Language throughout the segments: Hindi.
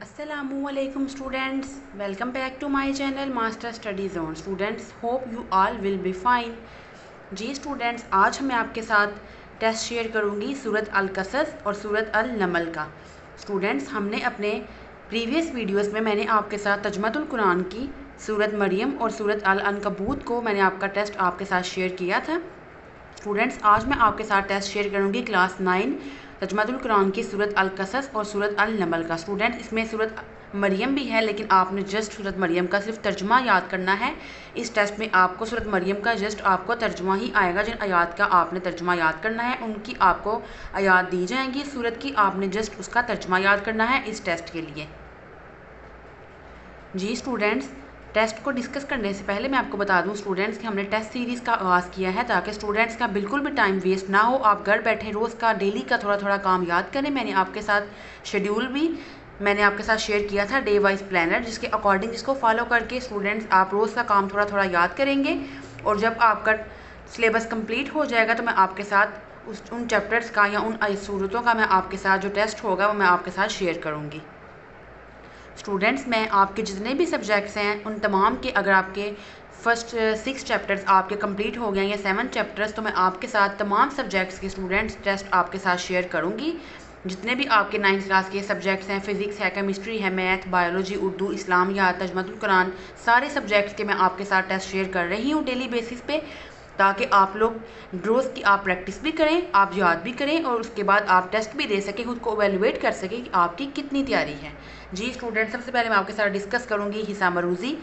Assalamualaikum students, welcome back to my channel Master Study Zone. Students, hope you all will be fine. जी स्टूडेंट्स, आज मैं आपके साथ टेस्ट शेयर करूंगी सूरत अल-कसस और सूरत अल-नमल का। स्टूडेंट्स, हमने अपने प्रीवियस वीडियोस में मैंने आपके साथ तर्जुमतुल कुरान की सूरत मरियम और सूरत अल-अनकबूत को मैंने आपका टेस्ट आपके साथ शेयर किया था। स्टूडेंट्स, आज मैं आपके साथ टेस्ट शेयर करूंगी क्लास 9 तर्जुमतुल कुरान की सूरत अल-कसस और सूरत अल-नमल का। स्टूडेंट, इसमें सूरत मरियम भी है, लेकिन आपने जस्ट सूरत मरियम का सिर्फ तर्जुमा याद करना है। इस टेस्ट में आपको सूरत मरियम का जस्ट आपको तर्जुमा ही आएगा। जिन आयात का आपने तर्जुमा याद करना है उनकी आपको आयात दी जाएंगी सूरत की, आपने जस्ट उसका तर्जुमा याद करना है इस टेस्ट के लिए। जी स्टूडेंट्स, टेस्ट को डिस्कस करने से पहले मैं आपको बता दूं स्टूडेंट्स कि हमने टेस्ट सीरीज़ का आगाज़ किया है ताकि स्टूडेंट्स का बिल्कुल भी टाइम वेस्ट ना हो। आप घर बैठे रोज़ का डेली का थोड़ा थोड़ा काम याद करें। मैंने आपके साथ शेड्यूल भी मैंने आपके साथ शेयर किया था, डे वाइज प्लानर, जिसके अकॉर्डिंग जिसको फॉलो करके स्टूडेंट्स आप रोज़ का काम थोड़ा थोड़ा याद करेंगे। और जब आपका सिलेबस कंप्लीट हो जाएगा तो मैं आपके साथ उन चैप्टर्स का या उन सूरतों का मैं आपके साथ जो टेस्ट होगा वो मैं आपके साथ शेयर करूँगी। स्टूडेंट्स, मैं आपके जितने भी सब्जेक्ट्स हैं उन तमाम के अगर आपके फर्स्ट 6 चैप्टर्स आपके कंप्लीट हो गए या 7 चैप्टर्स, तो मैं आपके साथ तमाम सब्जेक्ट्स के स्टूडेंट्स टेस्ट आपके साथ शेयर करूंगी। जितने भी आपके 9th क्लास के सब्जेक्ट्स हैं, फिज़िक्स है, केमिस्ट्री है, मैथ, बायोलॉजी, उर्दू, इस्लाम या तर्जुमतुल कुरान, सारे सब्जेक्ट्स के मैं आपके साथ टेस्ट शेयर कर रही हूँ डेली बेसिस पे, ताकि आप लोग रोज़ की आप प्रैक्टिस भी करें, आप याद भी करें और उसके बाद आप टेस्ट भी दे सकें, खुद को एवेलुएट कर सकें कि आपकी कितनी तैयारी है। जी स्टूडेंट, सबसे पहले मैं आपके साथ डिस्कस करूंगी हिस्सा मरूज़ी।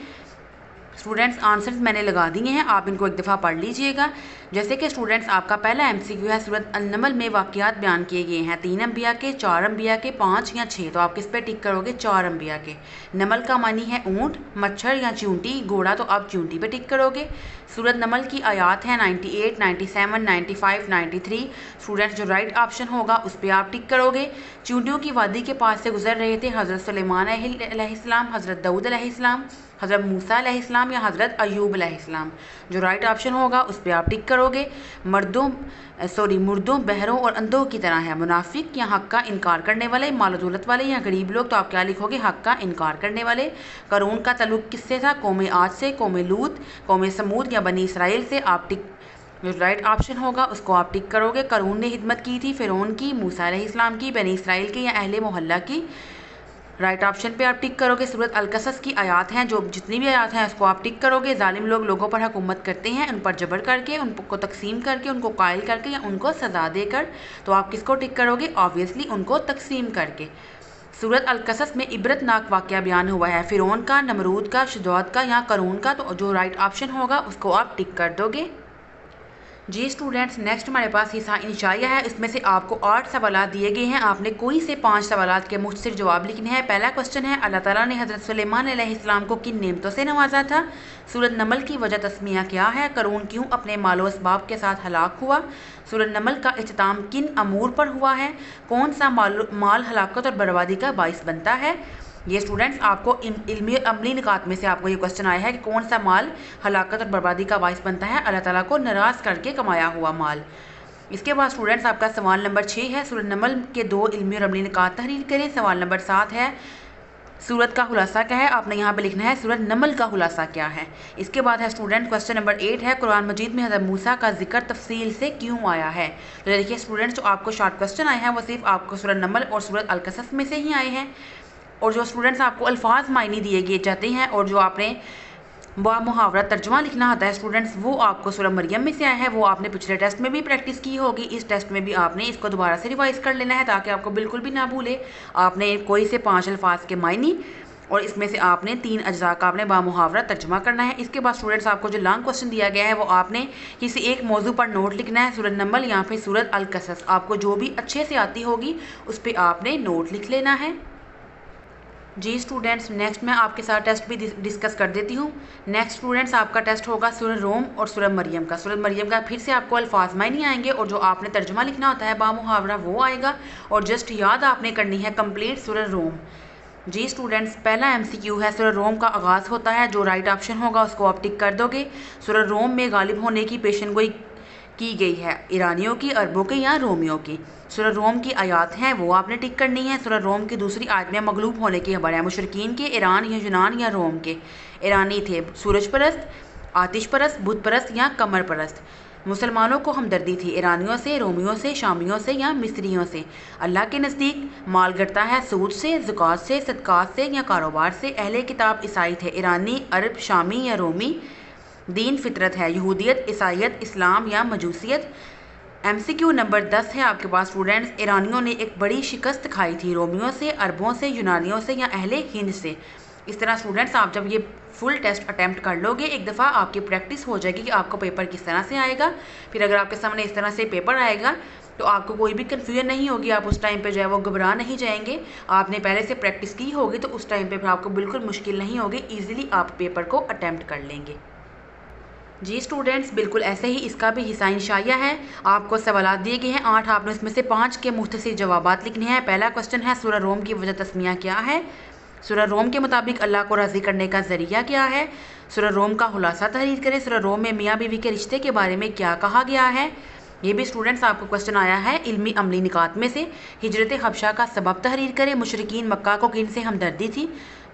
स्टूडेंट्स, आंसर्स मैंने लगा दिए हैं, आप इनको एक दफ़ा पढ़ लीजिएगा। जैसे कि स्टूडेंट्स, आपका पहला MCQ है, सूरत अल-नमल में वाक़यात बयान किए गए हैं 3 अंबिया के, 4 अंबिया के, 5 या 6। तो आप किस पे टिक करोगे? 4 अंबिया के। नमल का मानी है ऊँट, मच्छर या चींटी, घोड़ा, तो आप चींटी पे टिक करोगे। सूरत नमल की आयात है 98, 97, 95, 93। स्टूडेंट्स, जो राइट ऑप्शन होगा उस पर आप टिक करोगे। चींटियों की वादी के पास से गुजर रहे थे हज़रत सुलेमान अलैहिस्सलाम, हज़रत दाऊद अलैहिस्सलाम, हज़रत मूसा अलैहिस्सलाम या हज़रत अयूब अलैहिस्सलाम। जो राइट ऑप्शन होगा उस पर आप टिक करोगे। मुर्दों, बहरों और अंधों की तरह है। मुनाफिक या हक़ का इनकार करने वाले, माल दौलत वाले या गरीब लोग, तो आप क्या लिखोगे? हक़ का इनकार करने वाले। क़ारून का तल्लुक़ किससे था? कौम आद से, कौम लूत, कौम समूद या बनी इसराइल से। आप टिक जो राइट ऑप्शन होगा उसको आप टिक करोगे। क़ारून ने खिदमत की थी फ़िरौन की, मूसा अलैहिस्सलाम की, बनी इसराइल की या अहले मोहल्ला की। राइट ऑप्शन पे आप टिक करोगे। सूरत अल-कसस की आयात हैं, जो जितनी भी आयात हैं उसको आप टिक करोगे। जालिम लोग लोगों पर हुकूमत करते हैं, उन पर जबर करके, उनको तकसीम करके, उनको कायल करके या उनको सज़ा देकर। तो आप किसको टिक करोगे? ऑब्वियसली उनको तकसीम करके। सूरत अल-कसस में इबरतनाक वाक़या बयान हुआ है फ़िरौन का, नमरूद का, शुजौत का या क़ारून का। तो जो राइट ऑप्शन होगा उसको आप टिक कर दोगे। जी स्टूडेंट्स, नेक्स्ट हमारे पास हिस्सा इंशाइया है। इसमें से आपको 8 सवालात दिए गए हैं, आपने कोई से 5 सवालात के मुख्तसर जवाब लिखने हैं। पहला क्वेश्चन है, अल्लाह ताला ने हज़रत सुलेमान अलैहिस्सलाम को किन नेमतों से नवाजा था? सूरत नमल की वजह तस्मिया क्या है? क़ारून क्यों अपने मालो असबाब के साथ हलाक हुआ? सूरत नमल का इख्तिताम किन अमूर पर हुआ है? कौन सा माल हलाकत और बर्बादी का बाइस बनता है? ये स्टूडेंट्स, आपको इल्मी अमली निकात में से आपको ये क्वेश्चन आया है कि कौन सा माल हलाकत और बर्बादी का बाइस बनता है? अल्लाह ताला को नाराज़ करके कमाया हुआ माल। इसके बाद स्टूडेंट्स, आपका सवाल नंबर 6 है, सूरत नमल के 2 इल्मी और अमली निकात तहरीर करें। सवाल नंबर 7 है, सूरत का खुलासा क्या है? आपने यहाँ पे लिखना है सूरत नमल का खुलासा क्या है। इसके बाद है स्टूडेंट क्वेश्चन नंबर 8 है, कुरान मजीद में हज़रत मूसा का जिक्र तफसील से क्यों आया है? तो देखिए स्टूडेंट्स, जो आपको शॉर्ट क्वेश्चन आए हैं वो सिर्फ आपको सूरत नमल और सूरत अल-कसस में से ही आए हैं। और जो स्टूडेंट्स आपको अल्फाज मायने दिए गए जाते हैं और जो आपने बा मुहावरा तर्जुमा लिखना होता है स्टूडेंट्स, वो आपको सूरह मरियम में से आया है। वो आपने पिछले टेस्ट में भी प्रैक्टिस की होगी, इस टेस्ट में भी आपने इसको दोबारा से रिवाइज कर लेना है ताकि आपको बिल्कुल भी ना भूले। आपने कोई से 5 अल्फाज के मायने और इसमें से आपने 3 अज्जा का आपने बा मुहावरा तर्जुमा करना है। इसके बाद स्टूडेंट्स, आपको जो लॉन्ग क्वेश्चन दिया गया है वो आपने किसी एक मौजू पर नोट लिखना है, सूरत नमल या फिर सूरत अल-कसस। आपको जो भी अच्छे से आती होगी उस पर आपने नोट लिख लेना है। जी स्टूडेंट्स, नेक्स्ट मैं आपके साथ टेस्ट भी डिस्कस कर देती हूँ। नेक्स्ट स्टूडेंट्स, आपका टेस्ट होगा सूरह रोम और सूरह मरियम का। सूरह मरियम का फिर से आपको अल्फाज मायने आएंगे और जो आपने तर्जुमा लिखना होता है बा मुहावरा वो आएगा और जस्ट याद आपने करनी है कंप्लीट सूरह रोम। जी स्टूडेंट्स, पहला MCQ है, सूरह रोम का आगाज़ होता है, जो राइट ऑप्शन होगा उसको आप टिक कर दोगे। सूरह रोम में गालिब होने की पेशन गोई की गई है, ईरानियों की, अरबों की या रोमियों की। सूरह रोम की आयत हैं वो आपने टिक करनी है। सूरह रोम की दूसरी आयत में मगलूब होने की खबर है। मुशरिकीन के ईरान या यूनान या रोम के। ईरानी थे सूरज परस्त, आतिश परस्त, बुत परस्त या कमर परस्त। मुसलमानों को हमदर्दी थी ईरानियों से, रोमियों से, शामियों से या मिस्रियों से। अल्लाह के नज़दीक माल गिरता है सूद से, ज़कात से, सदक़ात से या कारोबार से। अहले किताब ईसाई थे ईरानी, अरब, शामी या रोमी। दीन फितरत है यहूदियत, ईसाइयत, इस्लाम या मजूसियत। MCQ नंबर 10 है आपके पास स्टूडेंट्स। ईरानियों ने एक बड़ी शिकस्त खाई थी रोमियों से, अरबों से, यूनानियों से या अहले हिंद से। इस तरह स्टूडेंट्स आप जब ये फुल टेस्ट अटैम्प्ट कर लोगे, एक दफ़ा आपकी प्रैक्टिस हो जाएगी कि आपको पेपर किस तरह से आएगा। फिर अगर आपके सामने इस तरह से पेपर आएगा तो आपको कोई भी कन्फ्यूजन नहीं होगी, आप उस टाइम पे जो है वो घबरा नहीं जाएंगे। आपने पहले से प्रैक्टिस की होगी तो उस टाइम पे फिर आपको बिल्कुल मुश्किल नहीं होगी, ईजिली आप पेपर को अटैम्प्ट कर लेंगे। जी स्टूडेंट्स, बिल्कुल ऐसे ही इसका भी हिस्सा इंशाइया है। आपको सवालात दिए गए हैं 8, आपने इसमें से 5 के मुख्तसर जवाबात लिखने हैं। पहला क्वेश्चन है सूरह रोम की वजह तस्मिया क्या है। सूरह रोम के मुताबिक अल्लाह को राज़ी करने का ज़रिया क्या है। सूरह रोम का खुलासा तहरीर करें। सूरह रोम में मियाँ बीवी के रिश्ते के बारे में क्या कहा गया है। ये भी स्टूडेंट्स आपको क्वेश्चन आया है इल्मी अमली निकात में से। हिजरत हबशा का सबब तहरीर करें। मुशरिकीन मक्का को किन से हमदर्दी थी।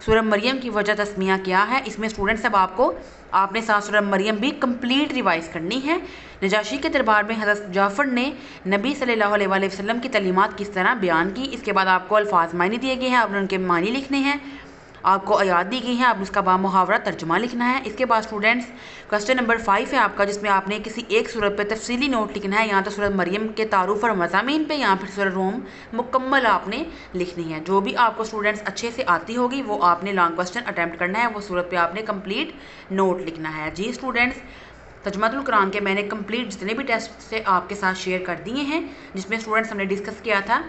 सूरह मरियम की वजह तस्मिया क्या है। इसमें स्टूडेंट्स अब आपने साथ सूरह मरियम भी कंप्लीट रिवाइज करनी है। नजाशी के दरबार में हज़रत जाफ़र ने नबी सल्लल्लाहु अलैहि वसल्लम की तलीमात किस तरह बयान की। इसके बाद आपको अल्फाज मानी दिए गए हैं, आपने उनके मानी लिखने हैं। आपको आयात दी गई है, आप उसका बामुहावरा तर्जुमा लिखना है। इसके बाद स्टूडेंट्स क्वेश्चन नंबर 5 है आपका, जिसमें आपने किसी एक सूरत पे तफसीली नोट लिखना है। या तो सूरत मरियम के तारुफ और मज़ामीन पे या फिर सूरह रोम मुकम्मल आपने लिखनी है। जो भी आपको स्टूडेंट्स अच्छे से आती होगी वो आपने लॉन्ग क्वेश्चन अटैम्प्ट करना है, वो सूरत पे आपने कंप्लीट नोट लिखना है। जी स्टूडेंट्स, तर्जुमातुल कुरान के मैंने कंप्लीट जितने भी टेस्ट से आपके साथ शेयर कर दिए हैं, जिसमें स्टूडेंट्स हमने डिस्कस किया था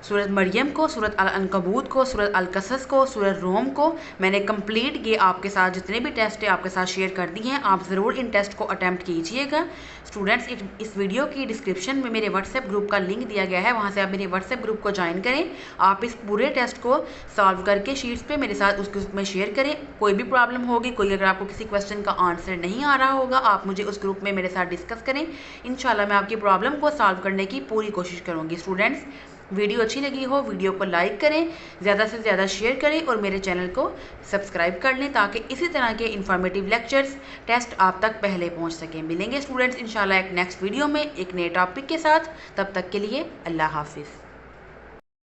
सूरत मरियम को, सूरत अल-अनकबूत को, सूरत अल-कसस को, सूरत रोम को। मैंने कंप्लीट ये आपके साथ जितने भी टेस्ट है आपके साथ शेयर कर दिए हैं। आप ज़रूर इन टेस्ट को अटैम्प्ट कीजिएगा। स्टूडेंट्स, इस वीडियो की डिस्क्रिप्शन में मेरे व्हाट्सएप ग्रुप का लिंक दिया गया है, वहाँ से आप मेरे व्हाट्सएप ग्रुप को ज्वाइन करें। आप इस पूरे टेस्ट को सॉल्व करके शीट्स पे मेरे साथ उस ग्रुप में शेयर करें। कोई भी प्रॉब्लम होगी, कोई अगर आपको किसी क्वेश्चन का आंसर नहीं आ रहा होगा, आप मुझे उस ग्रुप में मेरे साथ डिस्कस करें। इंशाल्लाह मैं आपकी प्रॉब्लम को सॉल्व करने की पूरी कोशिश करूँगी। स्टूडेंट्स, वीडियो अच्छी लगी हो वीडियो को लाइक करें, ज़्यादा से ज़्यादा शेयर करें और मेरे चैनल को सब्सक्राइब कर लें ताकि इसी तरह के इन्फॉर्मेटिव लेक्चर्स टेस्ट आप तक पहले पहुंच सकें। मिलेंगे स्टूडेंट्स इंशाल्लाह एक नेक्स्ट वीडियो में एक नए टॉपिक के साथ। तब तक के लिए अल्लाह हाफिज़।